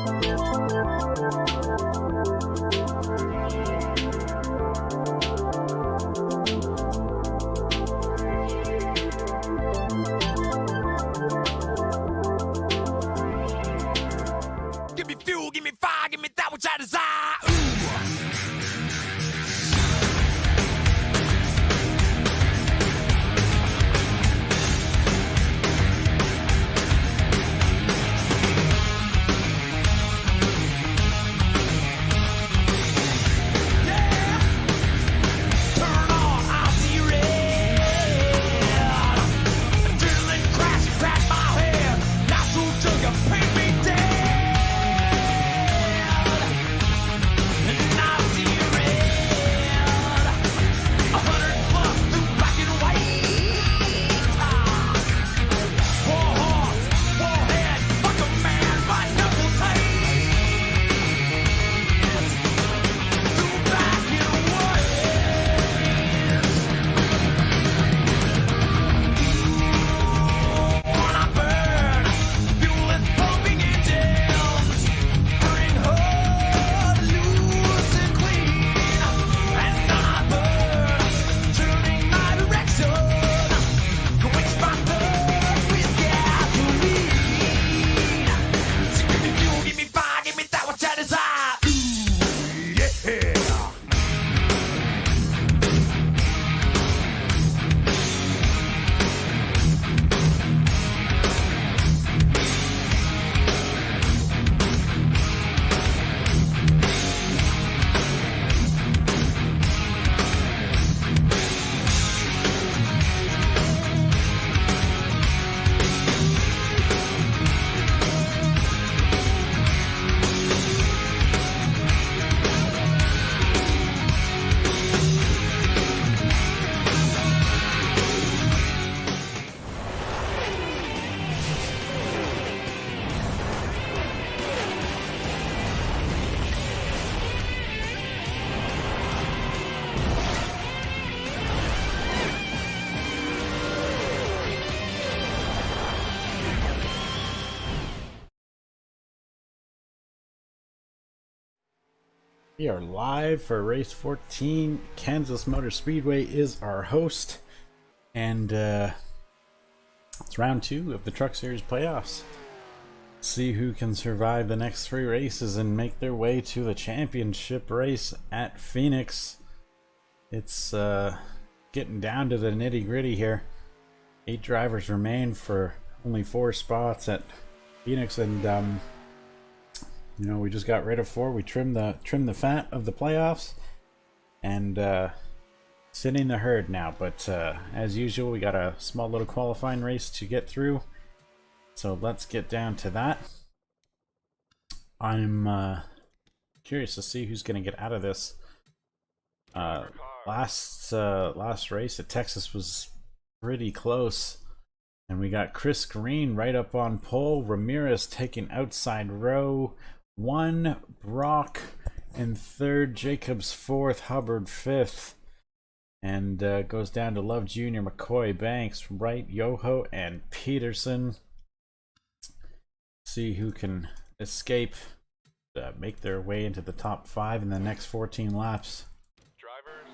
Give me fuel, give me fire, give me that which I desire. We are live for race 14. Kansas Motor Speedway is our host, and it's round 2 of the Truck Series playoffs. See who can survive the next 3 races and make their way to the championship race at Phoenix. It's getting down to the nitty-gritty here. 8 drivers remain for only 4 spots at Phoenix, and you know, we just got rid of 4. We trimmed the fat of the playoffs, and sitting the herd now. But as usual, we got a small little qualifying race to get through. So let's get down to that. I'm curious to see who's going to get out of this. Last race at Texas was pretty close, and we got Chris Green right up on pole. Ramirez taking outside row 1, Brock in 3rd, Jacobs 4th, Hubbard 5th, and goes down to Love Jr., McCoy, Banks, Wright, Yoho, and Peterson. See who can escape, make their way into the top 5 in the next 14 laps. Drivers,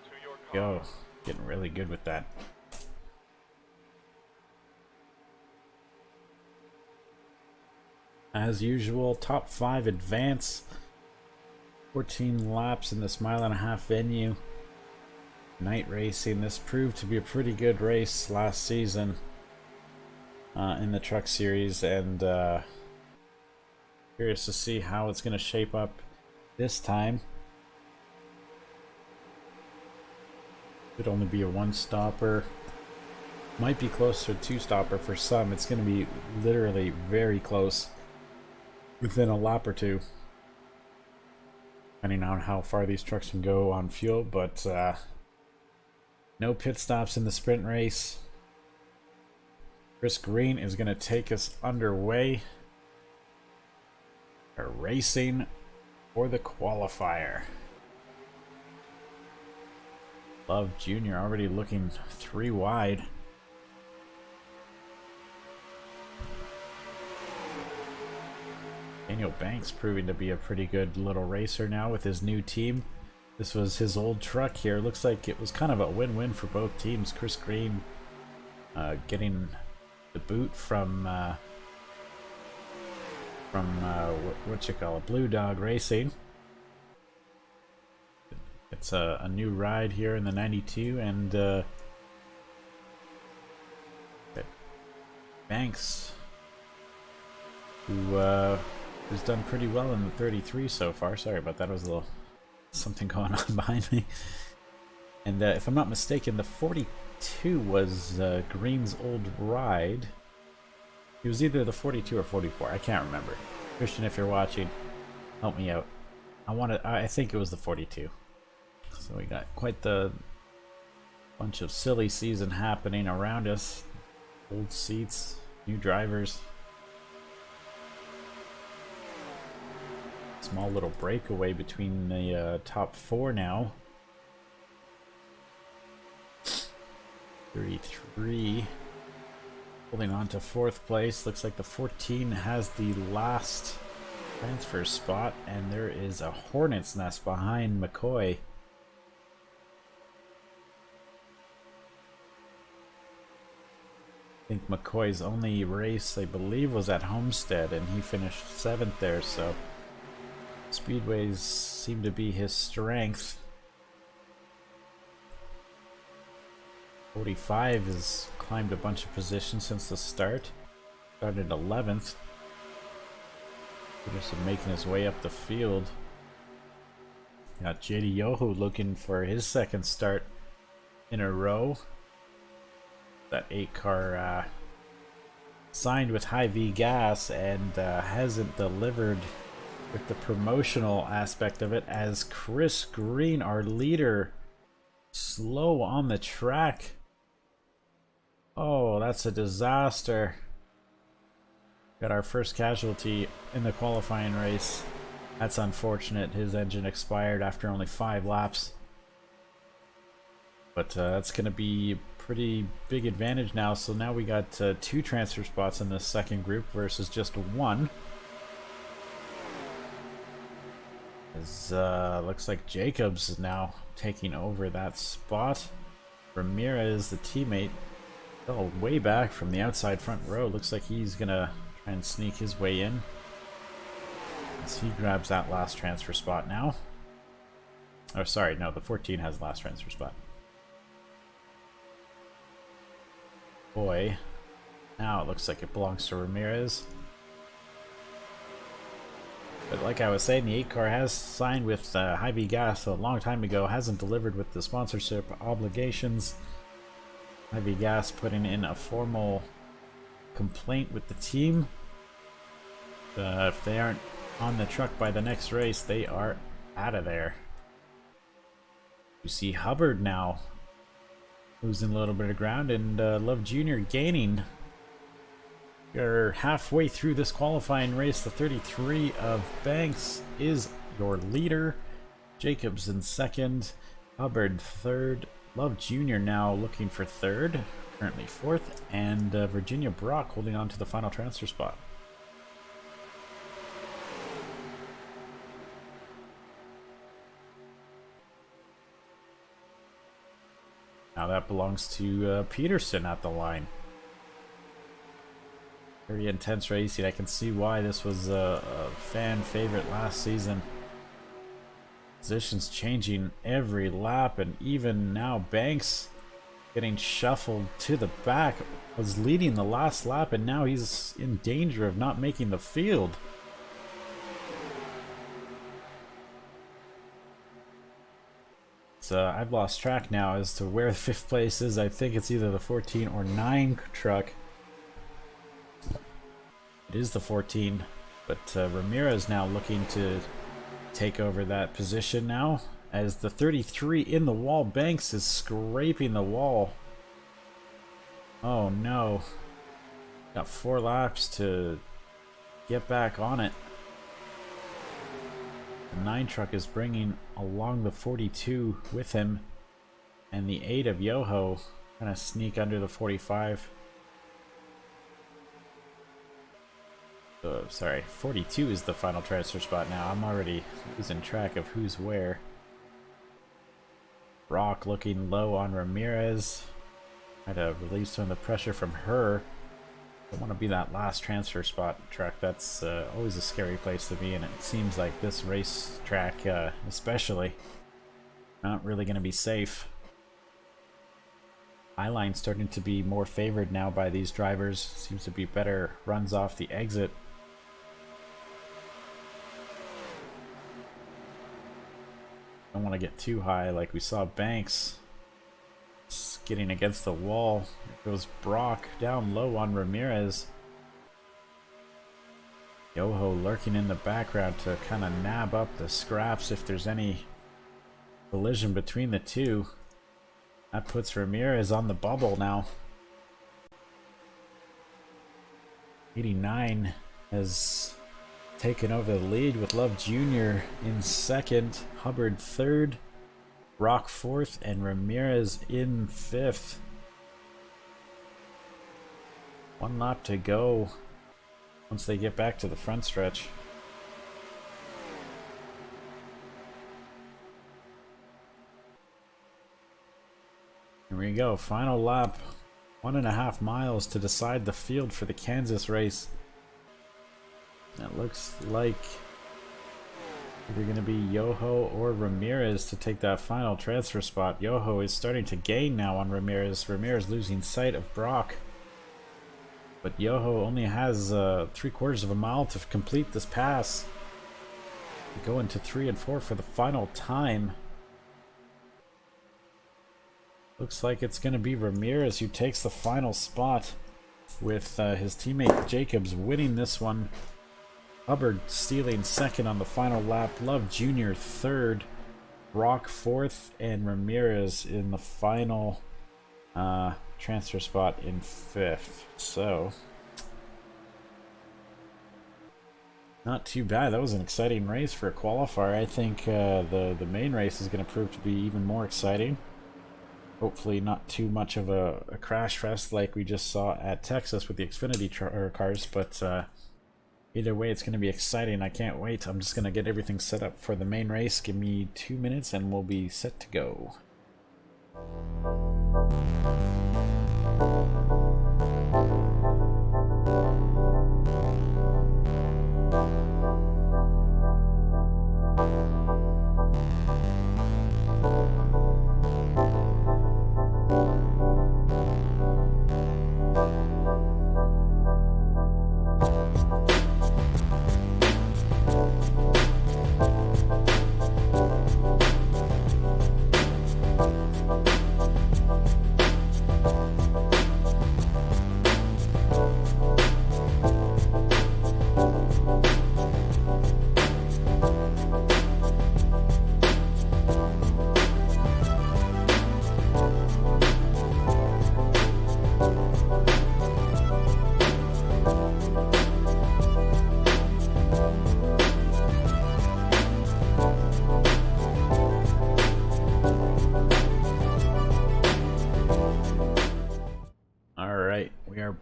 to your Go, getting really good with that. As usual, top 5 advance. 14 laps in this 1.5-mile venue. Night racing. This proved to be a pretty good race last season in the Truck Series, and curious to see how it's going to shape up this time. Could only be a 1-stopper. Might be close to a 2-stopper for some. It's going to be literally very close, within a lap or 2, depending on how far these trucks can go on fuel. But no pit stops in the sprint race. Chris Green is going to take us underway. We're racing for the qualifier. Love Jr. already looking 3 wide. Daniel Banks proving to be a pretty good little racer now with his new team. This was his old truck here. Looks like it was kind of a win-win for both teams. Chris Green getting the boot from what you call it, Blue Dog Racing. It's a new ride here in the 92, and Banks, who's done pretty well in the 33 so far. Sorry about that. There was a little something going on behind me. And if I'm not mistaken, the 42 was Green's old ride. It was either the 42 or 44. I can't remember. Christian, if you're watching, help me out. I think it was the 42. So we got quite the bunch of silly season happening around us. Old seats, new drivers. Small little breakaway between the top 4 now. 33 holding on to 4th place. Looks like the 14 has the last transfer spot, and there is a hornet's nest behind McCoy. I think McCoy's only race, I believe, was at Homestead, and he finished 7th there, so speedways seem to be his strength. 45 has climbed a bunch of positions since the start. Started 11th. Just making his way up the field. Got JD Yoho looking for his 2nd start in a row. That 8-car signed with Hy-Vee Gas and hasn't delivered with the promotional aspect of it, as Chris Green, our leader, slow on the track. Oh, that's a disaster. Got our first casualty in the qualifying race. That's unfortunate. His engine expired after only 5 laps. But that's going to be a pretty big advantage now. So now we got 2 transfer spots in this second group versus just 1. Looks like Jacobs is now taking over that spot. Ramirez, the teammate, fell way back from the outside front row. Looks like he's gonna try and sneak his way in as he grabs that last transfer spot now. Oh, sorry, no, the 14 has the last transfer spot. Boy, now it looks like it belongs to Ramirez. But like I was saying, the 8-car has signed with Hy-Vee Gas a long time ago, hasn't delivered with the sponsorship obligations. Hy-Vee Gas putting in a formal complaint with the team. If they aren't on the truck by the next race, they are out of there. You see Hubbard now losing a little bit of ground, and Love Jr. gaining. You're halfway through this qualifying race. The 33 of Banks is your leader. Jacobs in 2nd. Hubbard 3rd. Love Jr. now looking for 3rd. Currently 4th. And Virginia Brock holding on to the final transfer spot. Now that belongs to Peterson at the line. Very intense racing. I can see why this was a fan favorite last season. Positions changing every lap, and even now Banks getting shuffled to the back. Was leading the last lap, and now he's in danger of not making the field. So I've lost track now as to where 5th place is. I think it's either the 14 or 9 truck. It is the 14, but Ramirez now looking to take over that position now, as the 33 in the wall. Banks is scraping the wall. Oh no. Got 4 laps to get back on it. The 9 truck is bringing along the 42 with him, and the 8 of Yoho kind of sneak under the 45. Sorry, 42 is the final transfer spot now. I'm already losing track of who's where. Brock looking low on Ramirez. Try to relieve some of the pressure from her. I want to be that last transfer spot track. That's always a scary place to be, and it seems like this race track especially not really going to be safe. Highline starting to be more favored now by these drivers. Seems to be better runs off the exit. Don't want to get too high like we saw Banks getting against the wall. There goes Brock down low on Ramirez. Yoho lurking in the background to kind of nab up the scraps if there's any collision between the two. That puts Ramirez on the bubble now. 89 has taken over the lead with Love Jr. in second, Hubbard third, Brock fourth, and Ramirez in fifth. One lap to go once they get back to the front stretch. Here we go, final lap. 1.5 miles to decide the field for the Kansas race. It looks like either going to be Yoho or Ramirez to take that final transfer spot. Yoho is starting to gain now on Ramirez. Ramirez losing sight of Brock. But Yoho only has 3/4 of a mile to complete this pass. Go into 3 and 4 for the final time. Looks like it's going to be Ramirez who takes the final spot, with his teammate Jacobs winning this one. Hubbard stealing second on the final lap. Love Jr. third. Brock fourth. And Ramirez in the final transfer spot in fifth. So, not too bad. That was an exciting race for a qualifier. I think the main race is going to prove to be even more exciting. Hopefully not too much of a crash fest like we just saw at Texas with the Xfinity cars, but either way, it's going to be exciting. I can't wait. I'm just going to get everything set up for the main race. Give me 2 minutes and we'll be set to go.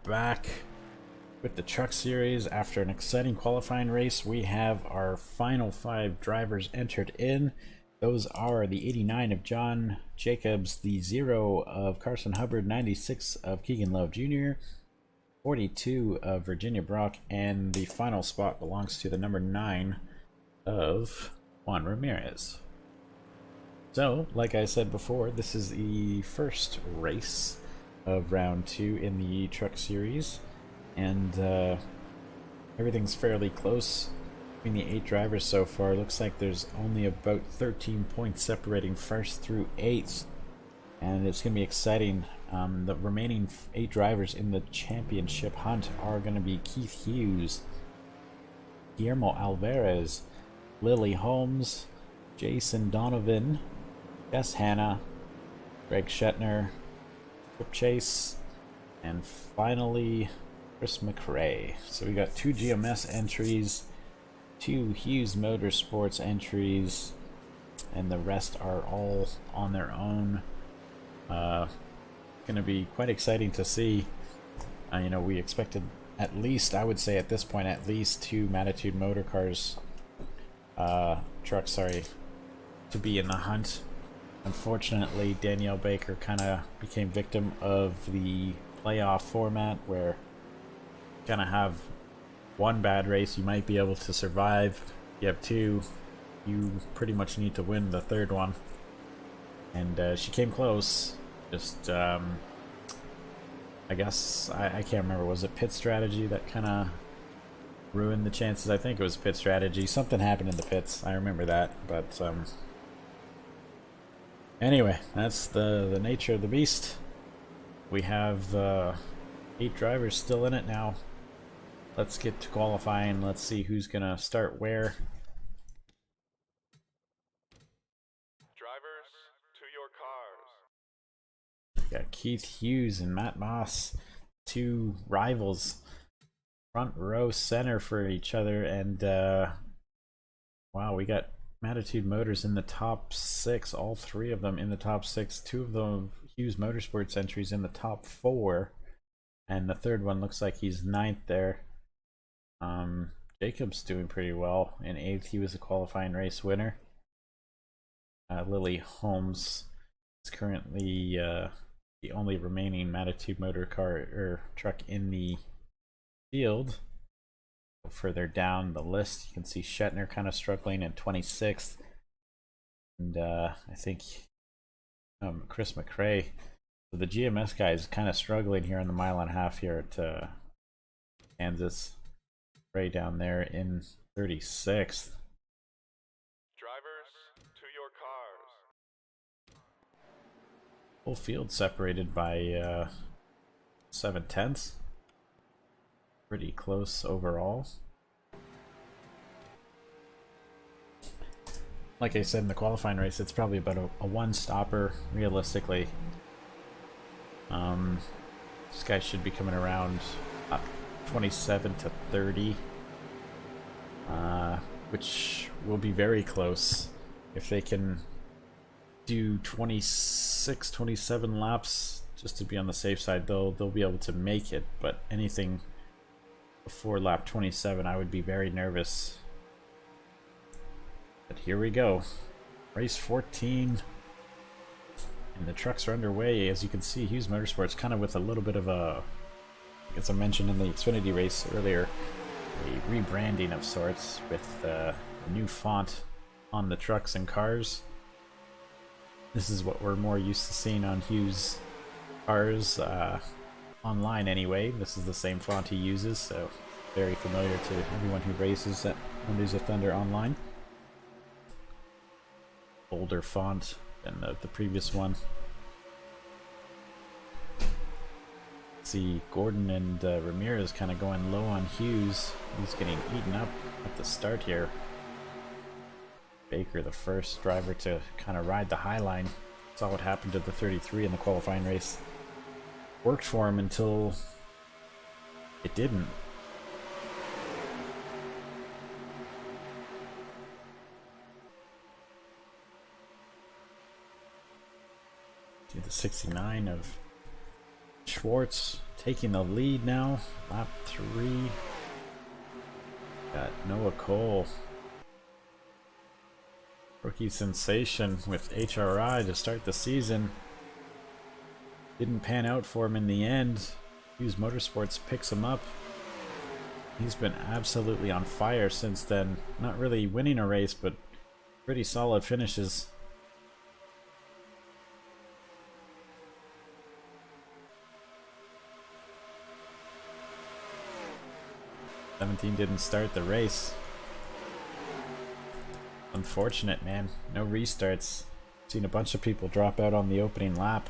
Back with the Truck Series. After an exciting qualifying race, we have our final 5 drivers entered in. Those are the 89 of John Jacobs, the 0 of Carson Hubbard, 96 of Keegan Love Jr., 42 of Virginia Brock, and the final spot belongs to the number 9 of Juan Ramirez. So, like I said before, this is the first race of round 2 in the Truck Series, and everything's fairly close between the 8 drivers so far. Looks like there's only about 13 points separating first through 8th, and it's going to be exciting. The remaining 8 drivers in the championship hunt are going to be Keith Hughes, Guillermo Alvarez, Lily Holmes, Jason Donovan, Jess Hanna, Greg Shetner, Chase, and finally Chris McRae. So we got 2 GMS entries, 2 Hughes Motorsports entries, and the rest are all on their own. Going to be quite exciting to see. You know, we expected at least, I would say at this point, at least 2 Magnitude Motor Cars, trucks, sorry, to be in the hunt. Unfortunately, Danielle Baker kind of became victim of the playoff format where you kind of have one bad race, you might be able to survive. You have 2, you pretty much need to win the 3rd one. And she came close. Just, I guess, I can't remember, was it pit strategy that kind of ruined the chances? I think it was pit strategy. Something happened in the pits, I remember that, but anyway, that's the nature of the beast. We have 8 drivers still in it now. Let's get to qualifying. Let's see who's gonna start where. Drivers, to your cars. We got Keith Hughes and Matt Moss, 2 rivals, front row center for each other, and wow, we got Magnitude Motors in the top 6, all 3 of them in the top 6, 2 of the Hughes Motorsports entries in the top 4, and the 3rd one looks like he's 9th there. Jacob's doing pretty well. In 8th, he was a qualifying race winner. Lily Holmes is currently the only remaining Magnitude Motor Car or truck in the field. Further down the list, you can see Shetner kind of struggling in 26th, and I think Chris McRae. So the GMS guy is kind of struggling here on the 1.5 miles here at Kansas. Ray down there in 36th. Drivers, to your cars. Full field separated by 7/10. Pretty close overall. Like I said in the qualifying race, it's probably about a one-stopper realistically. This guy should be coming around 27 to 30, which will be very close. If they can do 26, 27 laps just to be on the safe side, they'll be able to make it, but anything before lap 27 I would be very nervous. But here we go, race 14, and the trucks are underway. As you can see, Hughes Motorsports kind of with a little bit of a, as I mentioned in the Xfinity race earlier, a rebranding of sorts with a new font on the trucks and cars. This is what we're more used to seeing on Hughes cars, online anyway. This is the same font he uses, so very familiar to everyone who races at Mondays of Thunder online. Older font than the previous one. See Gordon and Ramirez kind of going low on Hughes. He's getting eaten up at the start here. Baker, the first driver to kind of ride the high line. Saw what happened to the 33 in the qualifying race. Worked for him until it didn't. To the 69 of Schwartz taking the lead now. Lap 3. Got Noah Cole. Rookie sensation with HRI to start the season. Didn't pan out for him in the end. Hughes Motorsports picks him up. He's been absolutely on fire since then. Not really winning a race, but pretty solid finishes. Didn't start the race. Unfortunate, man. No restarts. Seen a bunch of people drop out on the opening lap.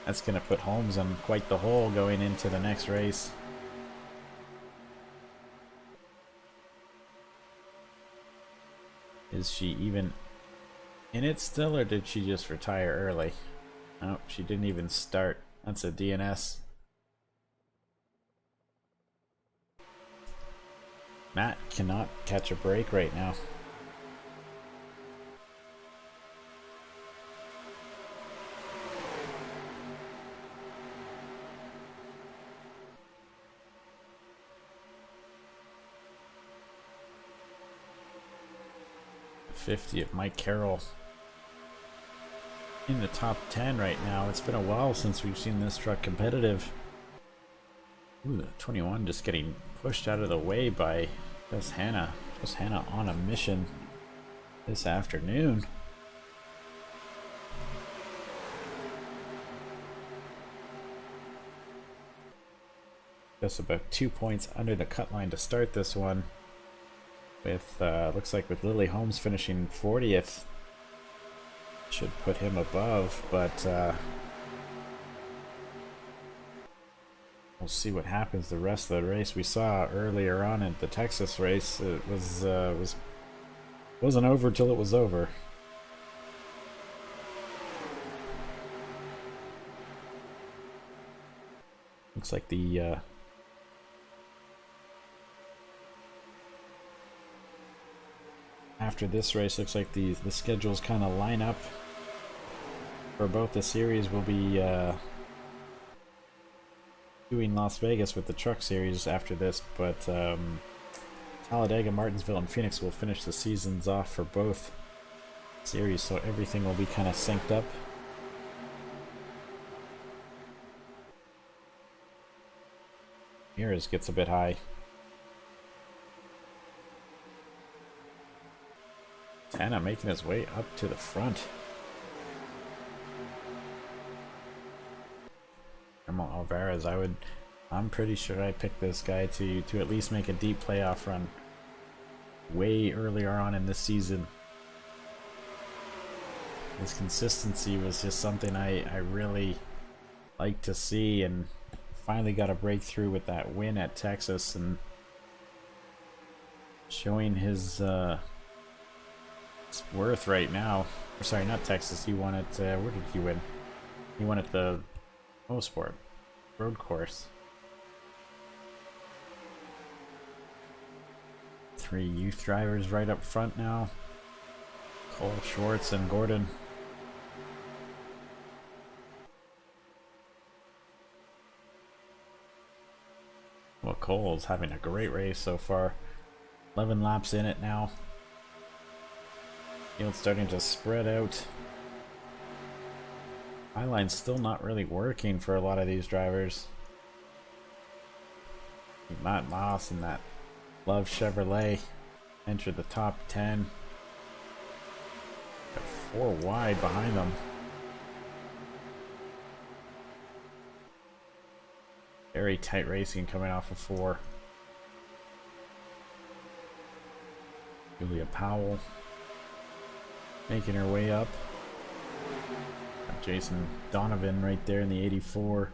That's gonna put Holmes on quite the hole going into the next race. Is she even in it still, or did she just retire early? Nope, she didn't even start. That's a DNS. Matt cannot catch a break right now. 50 of Mike Carroll in the top 10 right now. It's been a while since we've seen this truck competitive. Ooh, the 21 just getting pushed out of the way by Just Hannah. Just Hannah on a mission this afternoon. Just about 2 points under the cut line to start this one. With looks like with Lily Holmes finishing 40th, should put him above, but we'll see what happens the rest of the race. We saw earlier on in the Texas race, it wasn't over till it was over. Looks like the after this race, looks like the schedules kind of line up for both the series. We'll be doing Las Vegas with the truck series after this, but Talladega, Martinsville, and Phoenix will finish the seasons off for both series, so everything will be kind of synced up. Mirrors gets a bit high. Tana making his way up to the front. Hermal Alvarez, I'm pretty sure I picked this guy to at least make a deep playoff run way earlier on in this season. His consistency was just something I really like to see, and finally got a breakthrough with that win at Texas and showing his worth right now. Or sorry, not Texas. He won at where did he win? He won at the Mosport road course. 3 youth drivers right up front now. Cole, Schwartz, and Gordon. Well, Cole's having a great race so far. 11 laps in it now. Field's starting to spread out. Highline's still not really working for a lot of these drivers. Matt Moss and that Love Chevrolet entered the top 10. Got 4 wide behind them. Very tight racing coming off of 4. Julia Powell making her way up. Got Jason Donovan right there in the 84.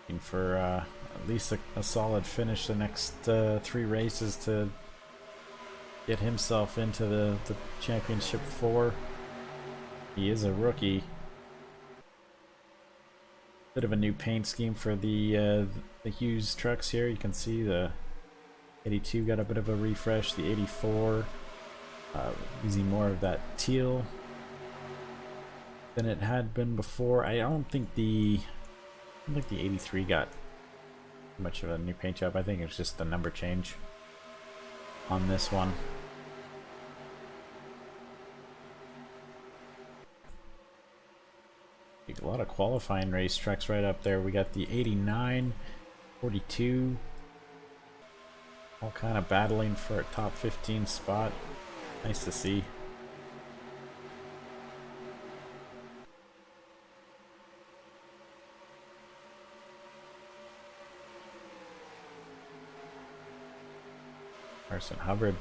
Looking for at least a solid finish the next 3 races to get himself into the championship 4. He is a rookie. Bit of a new paint scheme for the Hughes trucks here. You can see the 82 got a bit of a refresh. The 84 using more of that teal than it had been before. I don't think the 83 got much of a new paint job. I think it's just a number change on this one. A lot of qualifying race trucks right up there. We got the 89, 42, all kind of battling for a top 15 spot. Nice to see. Carson Hubbard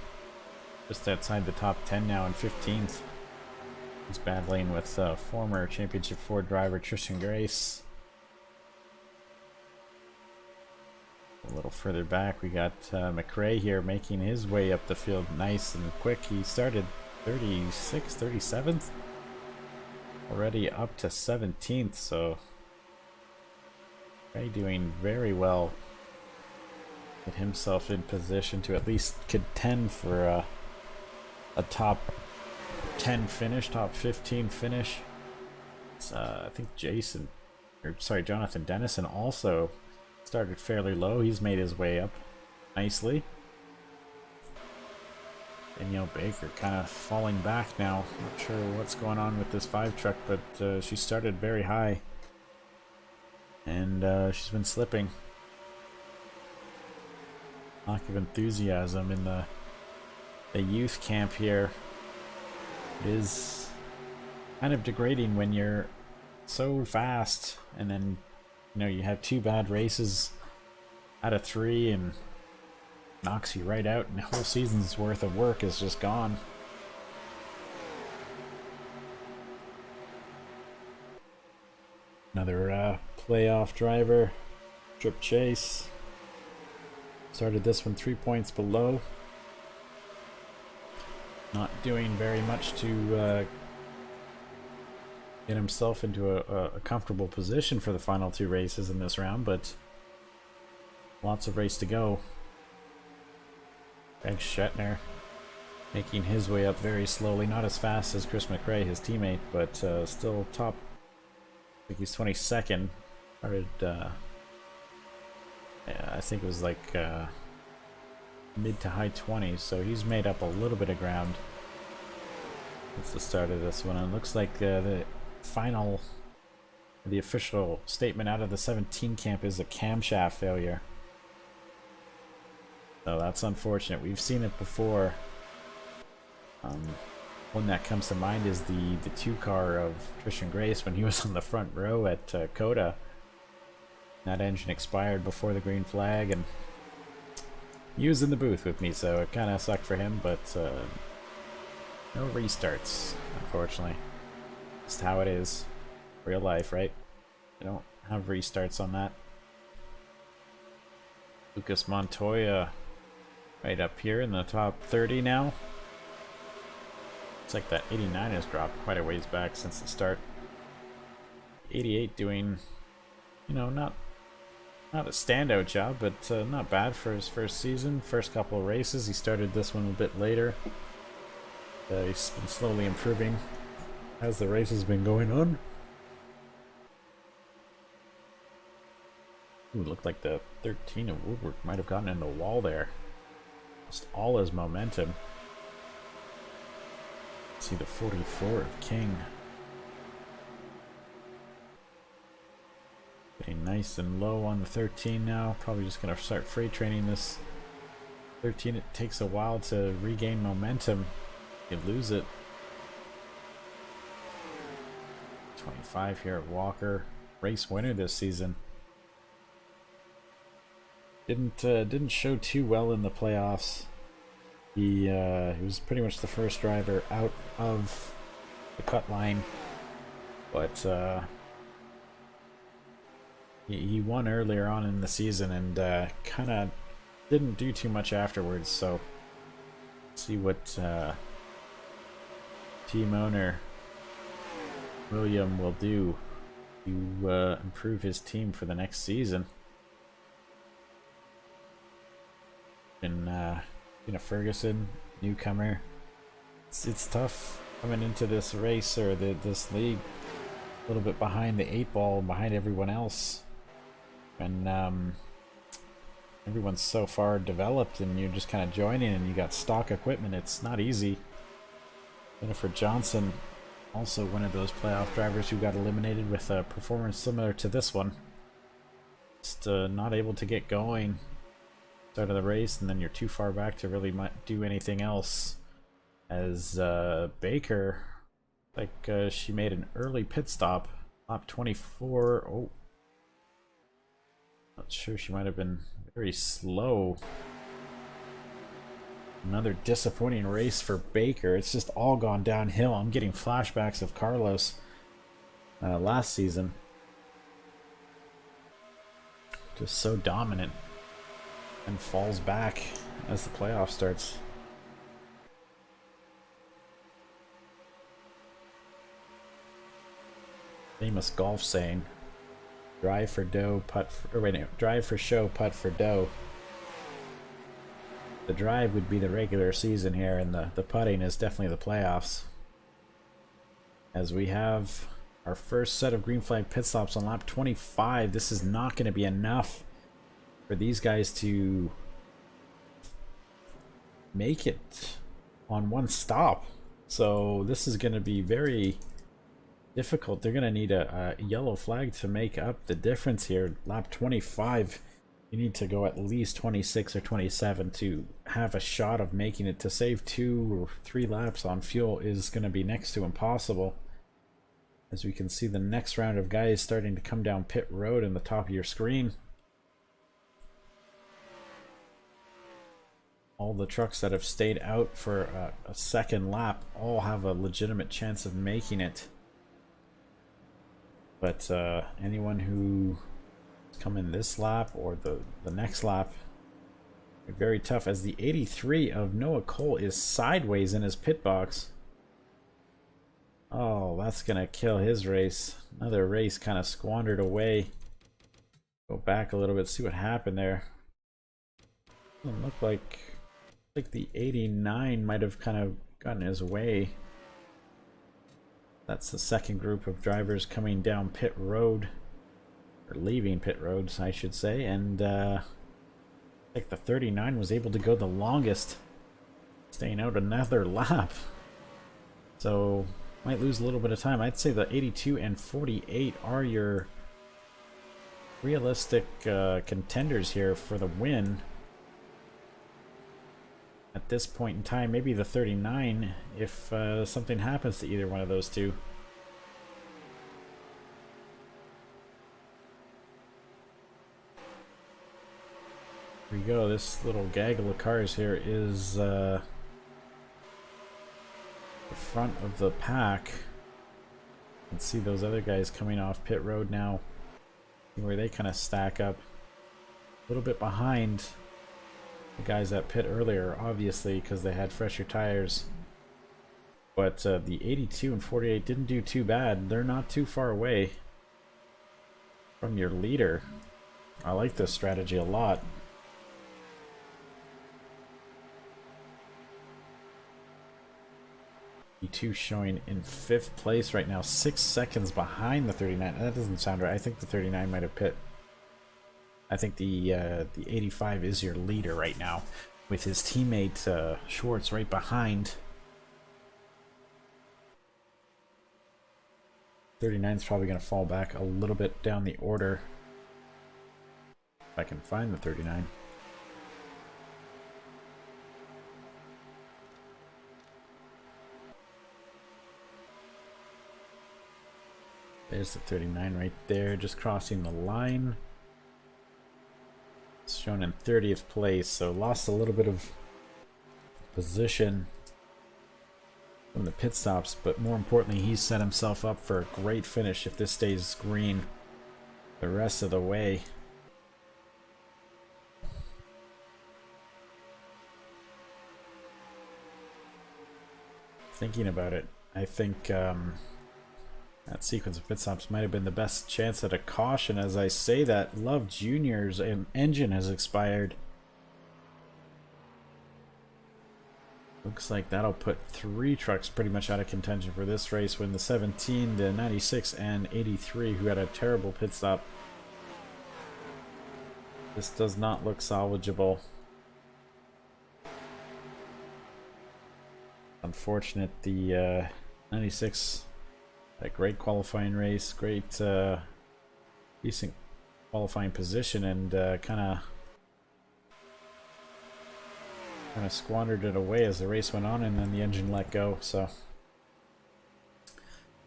just outside the top 10 now in 15th. He's battling with former Championship 4 driver Tristan Grace. A little further back, we got McRae here making his way up the field nice and quick. He started 36th, 37th. Already up to 17th, so McRae doing very well. Get himself in position to at least contend for a top 10 finish, top 15 finish. It's, I think Jonathan Dennison also started fairly low. He's made his way up nicely. Danielle Baker kind of falling back now. Not sure what's going on with this 5 truck, but she started very high. And she's been slipping. Lack of enthusiasm in the youth camp here. It is kind of degrading when you're so fast and then, you know, you have 2 bad races out of 3 and knocks you right out, and a whole season's worth of work is just gone. Another playoff driver, Trip Chase. Started this one 3 points below. Not doing very much to get himself into a comfortable position for the final 2 races in this round, but lots of race to go. Greg Shetner making his way up very slowly, not as fast as Chris McRae, his teammate, but still top. I think he's 22nd. Started, yeah, I think it was like mid to high 20s, so he's made up a little bit of ground. That's the start of this one. And it looks like the final, the official statement out of the 17 camp is a camshaft failure. So that's unfortunate. We've seen it before. One that comes to mind is the 2 car of Tristan Grace when he was on the front row at Coda. That engine expired before the green flag, and he was in the booth with me, so it kind of sucked for him, but no restarts, unfortunately. Just how it is. Real life, right? You don't have restarts on that. Lucas Montoya right up here in the top 30 now. It's like that 89 has dropped quite a ways back since the start. 88 doing, you know, not a standout job, but not bad for his first season. First couple of races, he started this one a bit later. He's been slowly improving as the race has been going on. Ooh, looked like the 13 of Woodward might have gotten in the wall there. Just all his momentum. See the 44 of King. Getting nice and low on the 13 now. Probably just going to start freight training this 13. It takes a while to regain momentum. You lose it. 25 here at Walker. Race winner this season. Didn't show too well in the playoffs. He was pretty much the first driver out of the cut line, but he won earlier on in the season and kind of didn't do too much afterwards. So let's see what team owner William will do to improve his team for the next season. And Tina Ferguson, newcomer. It's tough coming into this race or this league a little bit behind the 8 ball, behind everyone else, and everyone's so far developed, and you're just kind of joining, and you got stock equipment. It's not easy. Jennifer Johnson, also one of those playoff drivers who got eliminated with a performance similar to this one. Just not able to get going. Start of the race, and then you're too far back to really do anything else. As Baker, like she made an early pit stop, lap 24. Oh, not sure, she might have been very slow. Another disappointing race for Baker. It's just all gone downhill. I'm getting flashbacks of Carlos last season. Just so dominant. And falls back as the playoff starts. Famous golf saying, drive for dough, putt for, or wait, no, drive for show, putt for dough. The drive would be the regular season here, and the putting is definitely the playoffs. As we have our first set of green flag pit stops on lap 25. This is not going to be enough for these guys to make it on one stop. So this is going to be very difficult. They're going to need a yellow flag to make up the difference here. Lap 25, you need to go at least 26 or 27 to have a shot of making it. To save 2 or 3 laps on fuel is going to be next to impossible. As we can see, the next round of guys starting to come down pit road in the top of your screen. All the trucks that have stayed out for a second lap all have a legitimate chance of making it. But anyone who come in this lap or the next lap, very tough, as the 83 of Noah Cole is sideways in his pit box. Oh, that's gonna kill his race. Another race kind of squandered away. Go back a little bit, see what happened there. Doesn't look like the 89 might have kind of gotten his way. That's the second group of drivers coming down pit road, or leaving pit roads, I should say. And I think the 39 was able to go the longest, staying out another lap. So might lose a little bit of time. I'd say the 82 and 48 are your realistic contenders here for the win. At this point in time, maybe the 39 if something happens to either one of those two. Here we go. This little gaggle of cars here is the front of the pack. You can see those other guys coming off pit road now, where they kind of stack up a little bit behind the guys that pit earlier, obviously, because they had fresher tires. But the 82 and 48 didn't do too bad. They're not too far away from your leader. I like this strategy a lot. 82 showing in 5th place right now, 6 seconds behind the 39. That doesn't sound right. I think the 39 might have pit. I think the 85 is your leader right now, with his teammate Schwartz right behind. 39 is probably going to fall back a little bit down the order. If I can find the 39. There's the 39 right there, just crossing the line. It's shown in 30th place, so lost a little bit of position from the pit stops, but more importantly, he's set himself up for a great finish if this stays green the rest of the way. Thinking about it, I think that sequence of pit stops might have been the best chance at a caution. As I say that, Love Jr.'s engine has expired. Looks like that'll put 3 trucks pretty much out of contention for this race, when the 17, the 96, and 83, who had a terrible pit stop. This does not look salvageable. Unfortunate, the 96... a great qualifying race, great decent qualifying position, and kind of squandered it away as the race went on, and then the engine let go. So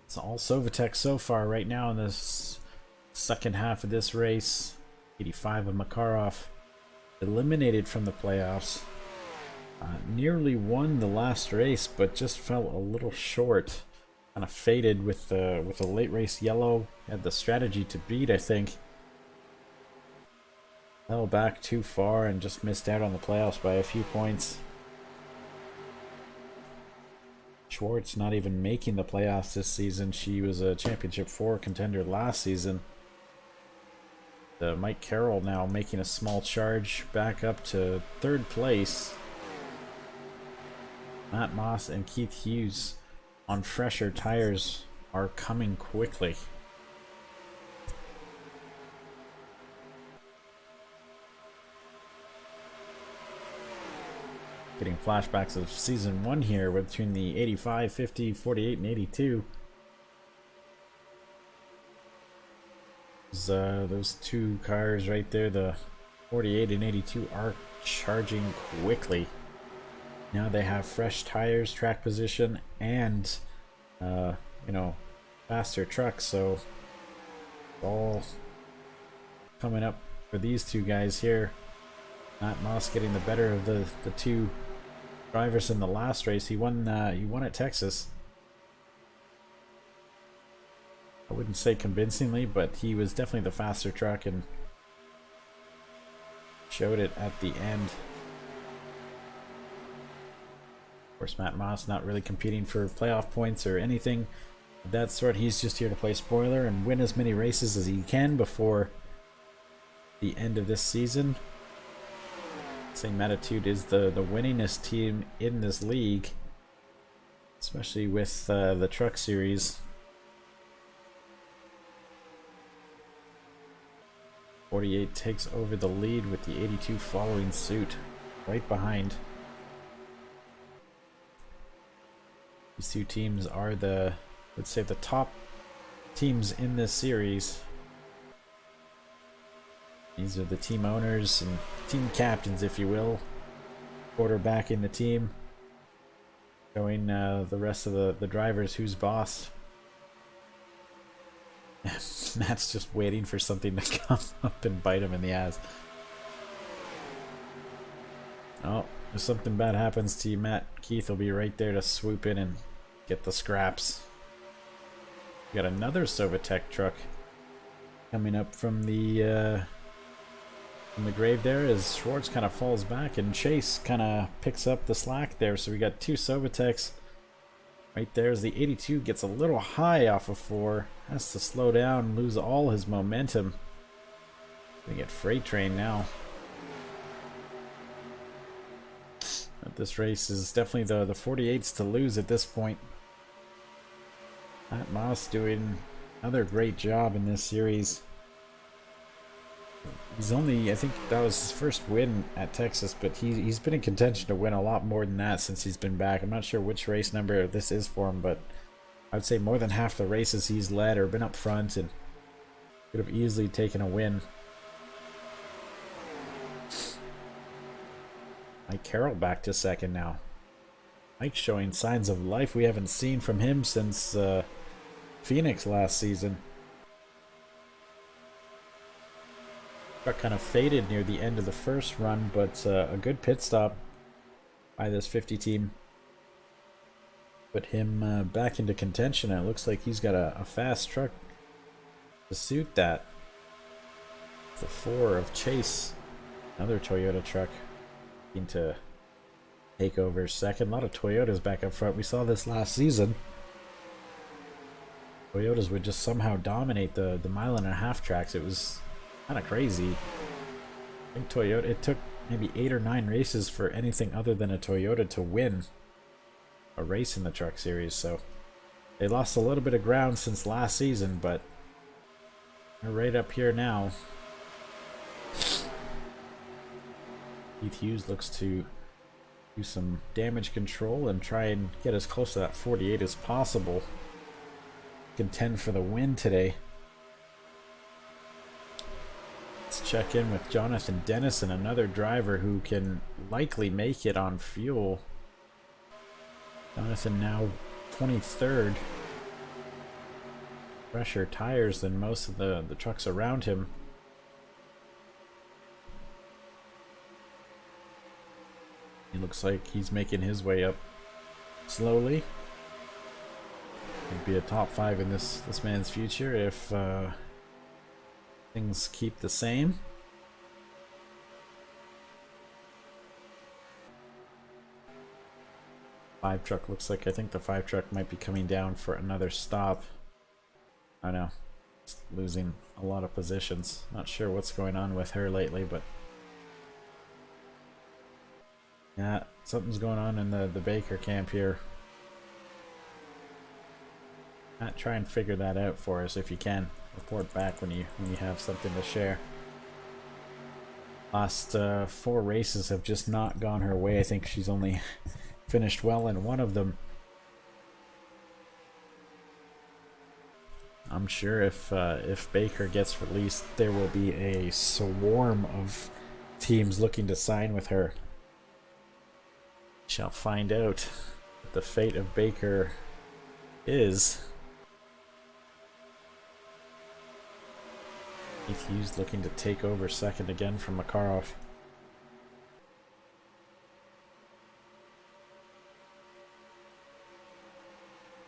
it's all Sovitech so far right now in this second half of this race. 85 of Makarov eliminated from the playoffs. Nearly won the last race, but just fell a little short. Kind of faded with a late race yellow. Had the strategy to beat, I think. Fell back too far and just missed out on the playoffs by a few points. Schwartz not even making the playoffs this season. She was a Championship 4 contender last season. Mike Carroll now making a small charge back up to 3rd place. Matt Moss and Keith Hughes on fresher tires are coming quickly. Getting flashbacks of season 1 here between the 85, 50, 48, and 82. Those two cars right there, the 48 and 82, are charging quickly. Now they have fresh tires, track position, and you know, faster trucks, so all coming up for these two guys here. Matt Moss getting the better of the two drivers in the last race. He won at Texas. I wouldn't say convincingly, but he was definitely the faster truck and showed it at the end. Of course, Matt Moss not really competing for playoff points or anything of that sort. He's just here to play spoiler and win as many races as he can before the end of this season. Same attitude is the winningest team in this league, especially with the truck series. 48 takes over the lead with the 82 following suit right behind. These two teams are let's say the top teams in this series. These are the team owners and team captains, if you will, quarterbacking the team, showing the rest of the drivers who's boss. Matt's just waiting for something to come up and bite him in the ass. Oh, if something bad happens to you, Matt, Keith will be right there to swoop in and get the scraps. We got another Sovatech truck coming up from the grave there as Schwartz kind of falls back and Chase kind of picks up the slack there. So we got two Sovatechs right there as the 82 gets a little high off of 4. Has to slow down, lose all his momentum. We get Freight Train now. But this race is definitely the 48s to lose at this point. Matt Moss doing another great job in this series. He's only, I think that was his first win at Texas, but he's been in contention to win a lot more than that since he's been back. I'm not sure which race number this is for him, but I would say more than half the races he's led or been up front and could have easily taken a win. Mike Carroll back to second now. Mike showing signs of life we haven't seen from him since Phoenix last season. Truck kind of faded near the end of the first run, but a good pit stop by this 50 team put him back into contention. It looks like he's got a fast truck to suit that. The 4 of Chase, another Toyota truck, looking to take over second. A lot of Toyotas back up front. We saw this last season. Toyotas would just somehow dominate the mile-and-a-half tracks. It was kind of crazy. I think Toyota, it took maybe 8 or 9 races for anything other than a Toyota to win a race in the truck series, so they lost a little bit of ground since last season, but they're right up here now. Keith Hughes looks to do some damage control and try and get as close to that 48 as possible. Contend for the win today. Let's check in with Jonathan Dennison, another driver who can likely make it on fuel. Jonathan now 23rd. Fresher tires than most of the trucks around him. He looks like he's making his way up slowly. Could be a top 5 in this man's future if things keep the same. Five truck looks like, I think the 5 truck might be coming down for another stop. I know, it's losing a lot of positions. Not sure what's going on with her lately, but yeah, something's going on in the Baker camp here. Try and figure that out for us if you can. Report back when you have something to share. Last 4 races have just not gone her way. I think she's only finished well in one of them. I'm sure if Baker gets released, there will be a swarm of teams looking to sign with her. Shall find out what the fate of Baker is. Keith Hughes looking to take over second again from Makarov.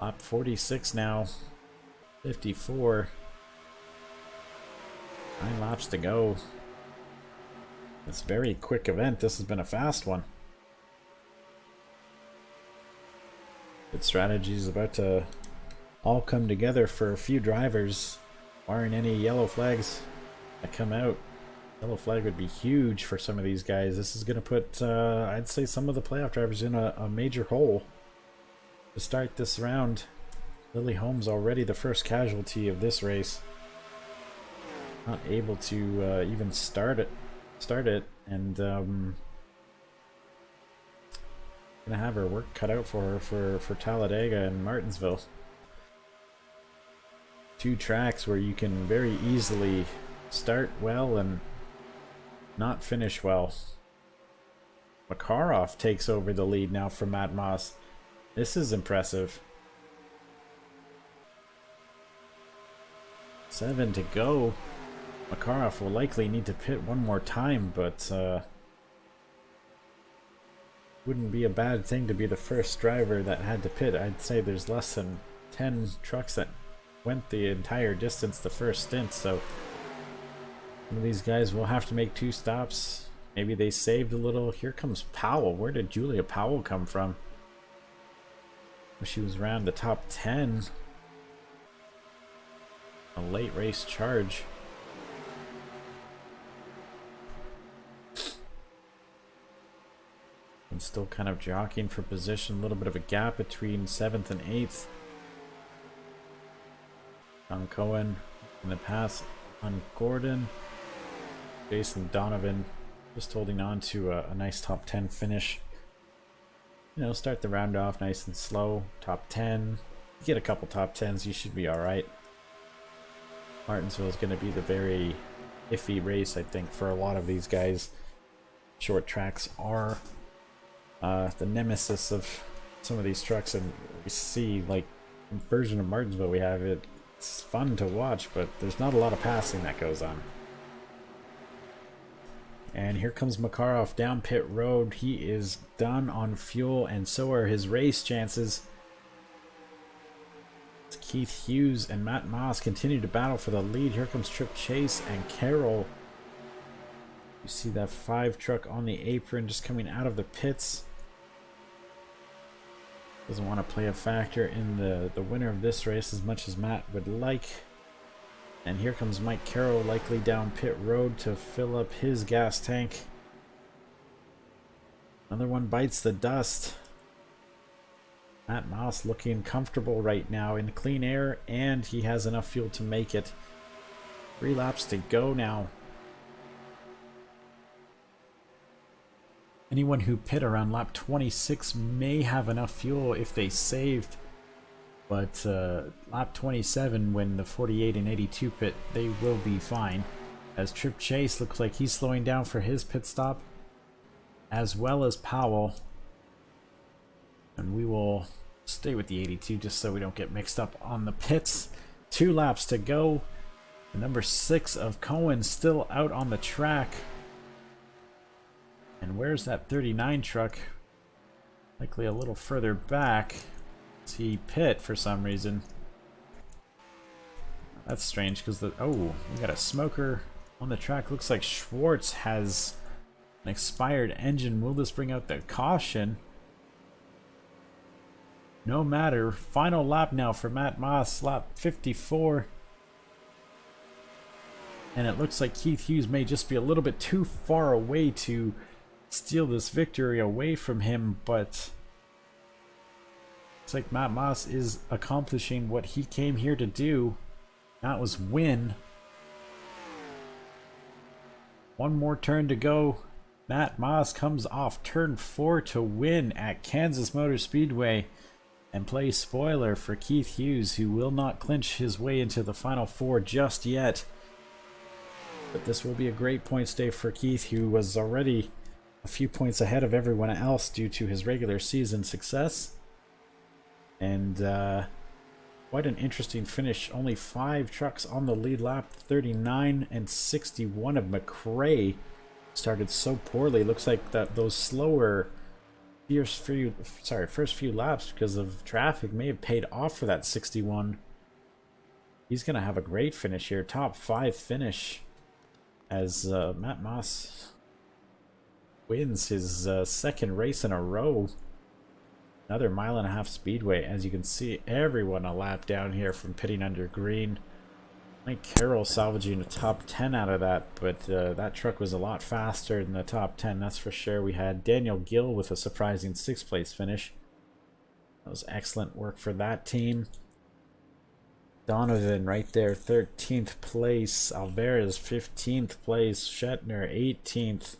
Lap 46 now. 54. 9 laps to go. It's a very quick event. This has been a fast one. Good strategy is about to all come together for a few drivers, barring any yellow flags that come out. Yellow flag would be huge for some of these guys. This is going to put, I'd say, some of the playoff drivers in a major hole to start this round. Lily Holmes already the first casualty of this race. Not able to even start it, and gonna have her work cut out for her for Talladega and Martinsville. 2 tracks where you can very easily start well and not finish well. Makarov takes over the lead now from Matt Moss. This is impressive. 7 to go. Makarov will likely need to pit one more time, but wouldn't be a bad thing to be the first driver that had to pit. I'd say there's less than 10 trucks that went the entire distance the first stint, so some of these guys will have to make 2 stops. Maybe they saved a little. Here comes Powell. Where did Julia Powell come from? She was around the top 10. A late race charge. And still kind of jockeying for position. A little bit of a gap between 7th and 8th. John Cohen in the pass on Gordon. Jason Donovan just holding on to a nice top 10 finish. You know, start the round off nice and slow. Top 10. You get a couple top 10s, you should be alright. Martinsville is going to be the very iffy race, I think, for a lot of these guys. Short tracks are the nemesis of some of these trucks, and we see, like, the version of Martinsville we have, it's fun to watch, but there's not a lot of passing that goes on. And here comes Makarov down pit road. He is done on fuel, and so are his race chances. Keith Hughes and Matt Moss continue to battle for the lead. Here comes Trip Chase and Carroll. You see that 5 truck on the apron just coming out of the pits. Doesn't want to play a factor in the winner of this race as much as Matt would like. And here comes Mike Carroll, likely down pit road to fill up his gas tank. Another one bites the dust. Matt Moss looking comfortable right now in clean air, and he has enough fuel to make it. 3 laps to go now. Anyone who pit around lap 26 may have enough fuel if they saved, but lap 27, when the 48 and 82 pit, they will be fine. As Trip Chase looks like he's slowing down for his pit stop, as well as Powell. And we will stay with the 82 just so we don't get mixed up on the pits. 2 laps to go. The number 6 of Cohen still out on the track. And where's that 39 truck? Likely a little further back. He pit for some reason. That's strange because we got a smoker on the track. Looks like Schwartz has an expired engine. Will this bring out the caution? No matter. Final lap now for Matt Moss, lap 54. And it looks like Keith Hughes may just be a little bit too far away to steal this victory away from him, but looks like Matt Moss is accomplishing what he came here to do. That was win. One more turn to go. Matt Moss comes off turn 4 to win at Kansas Motor Speedway and play spoiler for Keith Hughes, who will not clinch his way into the final 4 just yet. But this will be a great points day for Keith, who was already a few points ahead of everyone else due to his regular season success. And quite an interesting finish. Only 5 trucks on the lead lap. 39 and 61 of McRae started so poorly. Looks like that those slower first few laps because of traffic may have paid off for that 61. He's gonna have a great finish here. Top 5 finish as Matt Moss wins his second race in a row. Another 1.5 mile speedway. As you can see, everyone a lap down here from pitting under green. Mike Carroll salvaging a top 10 out of that, but that truck was a lot faster than the top 10, that's for sure. We had Daniel Gill with a surprising 6th place finish. That was excellent work for that team. Donovan right there, 13th place. Alvarez, 15th place. Shetner, 18th.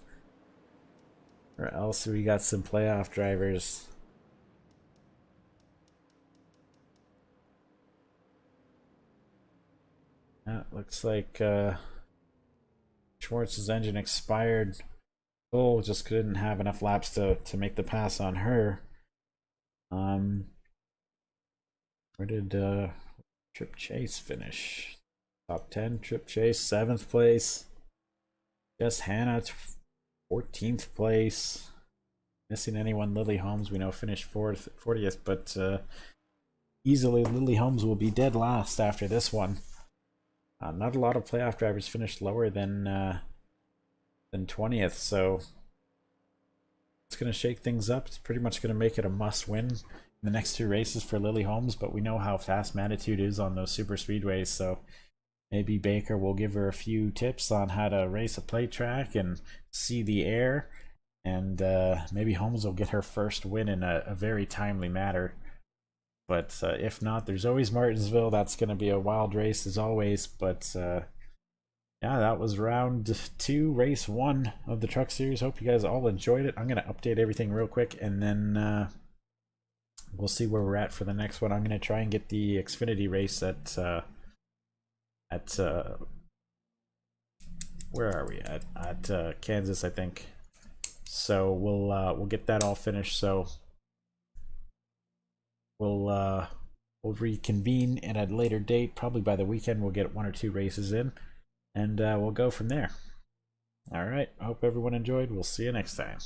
Or else we got some playoff drivers. That looks like Schwartz's engine expired. Bull just couldn't have enough laps to make the pass on her. Where did Trip Chase finish? Top 10. Trip Chase, 7th place. Jess Hanna, 14th place. Missing anyone, Lily Holmes, we know finished 40th, but easily Lily Holmes will be dead last after this one. Not a lot of playoff drivers finished lower than 20th, so it's going to shake things up. It's pretty much going to make it a must-win in the next 2 races for Lily Holmes, but we know how fast Manitude is on those super speedways, so maybe Baker will give her a few tips on how to race a plate track and see the air, and maybe Holmes will get her first win in a very timely manner. But if not, there's always Martinsville. That's going to be a wild race as always. But yeah, that was round 2, race 1 of the Truck Series. Hope you guys all enjoyed it. I'm going to update everything real quick, and then we'll see where we're at for the next one. I'm going to try and get the Xfinity race at where are we at Kansas, I think. So we'll get that all finished. So we'll reconvene at a later date. Probably by the weekend we'll get 1 or 2 races in, and we'll go from there. All right, I hope everyone enjoyed. We'll see you next time.